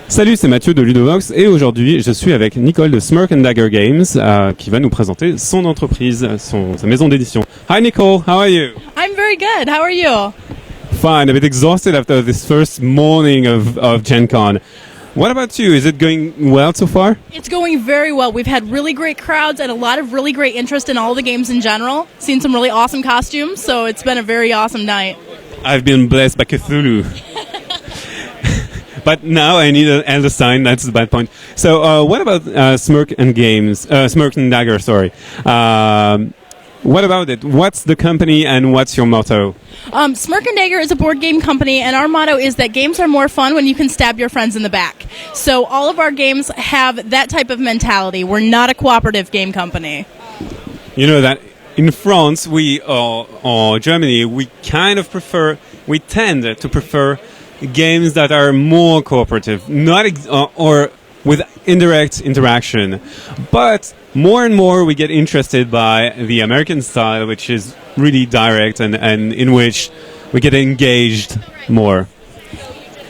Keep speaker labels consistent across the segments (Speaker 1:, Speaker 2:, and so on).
Speaker 1: Salut, c'est Mathieu de Ludovox et aujourd'hui je suis avec Nicole de Smirk and Dagger Games qui va nous présenter son entreprise, sa maison d'édition. Hi Nicole, how are you?
Speaker 2: I'm very good. How are you?
Speaker 1: Fine, a bit exhausted after this first morning of GenCon. What about you? Is it going well so far?
Speaker 2: It's going very well. We've had really great crowds and a lot of really great interest in all the games in general. Seen some really awesome costumes, so it's been a very awesome night.
Speaker 1: I've been blessed by Cthulhu. But now I need an elder sign. That's the bad point. So, what about Smirk and Dagger? Sorry. What about it? What's the company and what's your motto?
Speaker 2: Smirk and Dagger is a board game company, and our motto is that games are more fun when you can stab your friends in the back. So all of our games have that type of mentality. We're not a cooperative game company.
Speaker 1: You know that in France, or Germany, we tend to prefer games that are more cooperative, or with indirect interaction. But more and more we get interested by the American style, which is really direct and in which we get engaged more.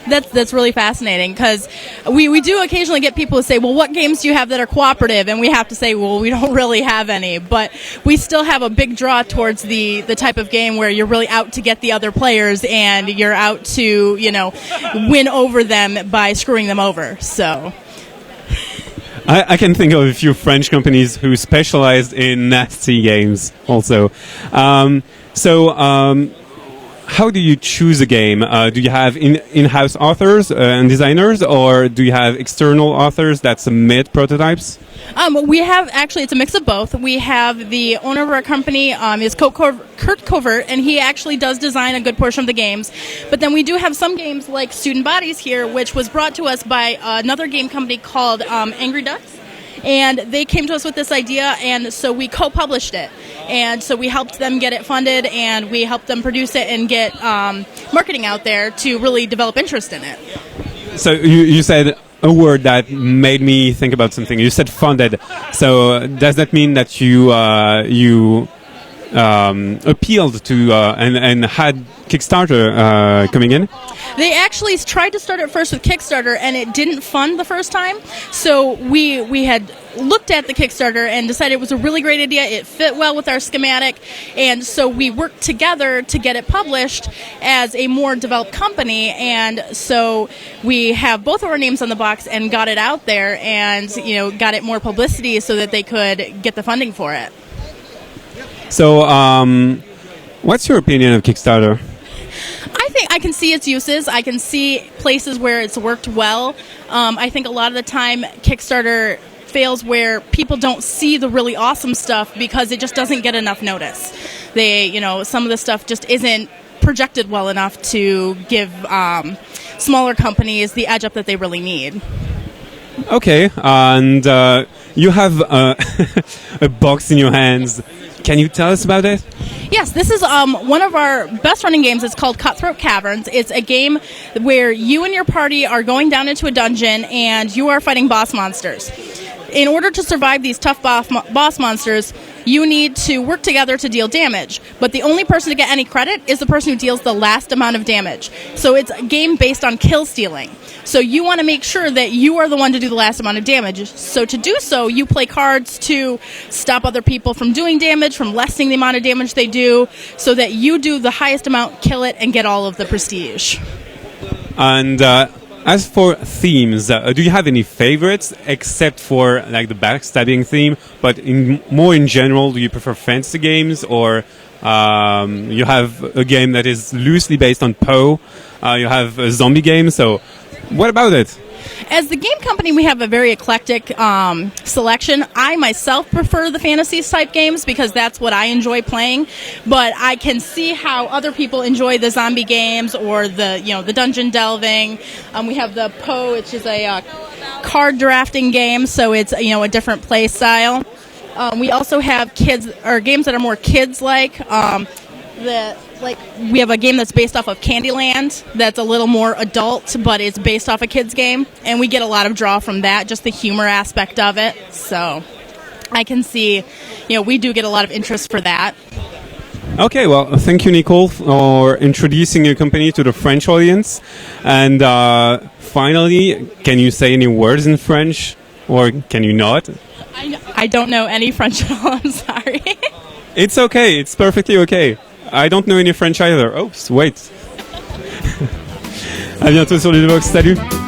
Speaker 2: That's really fascinating because we do occasionally get people who say, well, what games do you have that are cooperative? And we have to say, well, we don't really have any. But we still have a big draw towards the type of game where you're really out to get the other players and you're out to, win over them by screwing them over. So
Speaker 1: I can think of a few French companies who specialize in nasty games also. How do you choose a game? Do you have in-house authors and designers, or do you have external authors that submit prototypes?
Speaker 2: We have, actually, it's a mix of both. We have the owner of our company is Kurt Couvrir, and he actually does design a good portion of the games. But then we do have some games like Student Bodies here, which was brought to us by another game company called Angry Ducks. And they came to us with this idea, and so we co-published it. And so we helped them get it funded, and we helped them produce it and get marketing out there to really develop interest in it.
Speaker 1: So you said a word that made me think about something. You said funded. So does that mean that you appealed to and had Kickstarter coming in?
Speaker 2: They actually tried to start it first with Kickstarter, and it didn't fund the first time. So we had looked at the Kickstarter and decided it was a really great idea. It fit well with our schematic, and so we worked together to get it published as a more developed company. And so we have both of our names on the box and got it out there, and got it more publicity so that they could get the funding for it.
Speaker 1: So, what's your opinion of Kickstarter?
Speaker 2: I think I can see its uses. I can see places where it's worked well. I think a lot of the time Kickstarter fails where people don't see the really awesome stuff because it just doesn't get enough notice. Some of the stuff just isn't projected well enough to give smaller companies the edge up that they really need.
Speaker 1: Okay, and you have a box in your hands. Can you tell us about it?
Speaker 2: Yes, this is one of our best running games. It's called Cutthroat Caverns. It's a game where you and your party are going down into a dungeon and you are fighting boss monsters. In order to survive these tough boss monsters, you need to work together to deal damage. But the only person to get any credit is the person who deals the last amount of damage. So it's a game based on kill stealing. So you want to make sure that you are the one to do the last amount of damage. So to do so, you play cards to stop other people from doing damage, from lessening the amount of damage they do, so that you do the highest amount, kill it, and get all of the prestige.
Speaker 1: And as for themes, do you have any favorites except for like the backstabbing theme? But more in general, do you prefer fantasy games, or you have a game that is loosely based on Poe? You have a zombie game. So, what about it?
Speaker 2: As the game company, we have a very eclectic selection. I myself prefer the fantasy type games because that's what I enjoy playing. But I can see how other people enjoy the zombie games or the dungeon delving. We have the Poe, which is a card drafting game, so it's a different play style. We also have games that are more kids-like. We have a game that's based off of Candyland that's a little more adult, but it's based off a kid's game, and we get a lot of draw from that, just the humor aspect of it. So I can see, we do get a lot of interest for that.
Speaker 1: Okay, well, thank you, Nicole, for introducing your company to the French audience. And finally, can you say any words in French, or can you not?
Speaker 2: I don't know any French at all. I'm sorry.
Speaker 1: It's okay. It's perfectly okay. I don't know any French either. Oh, wait. À bientôt sur Ludovox. Salut.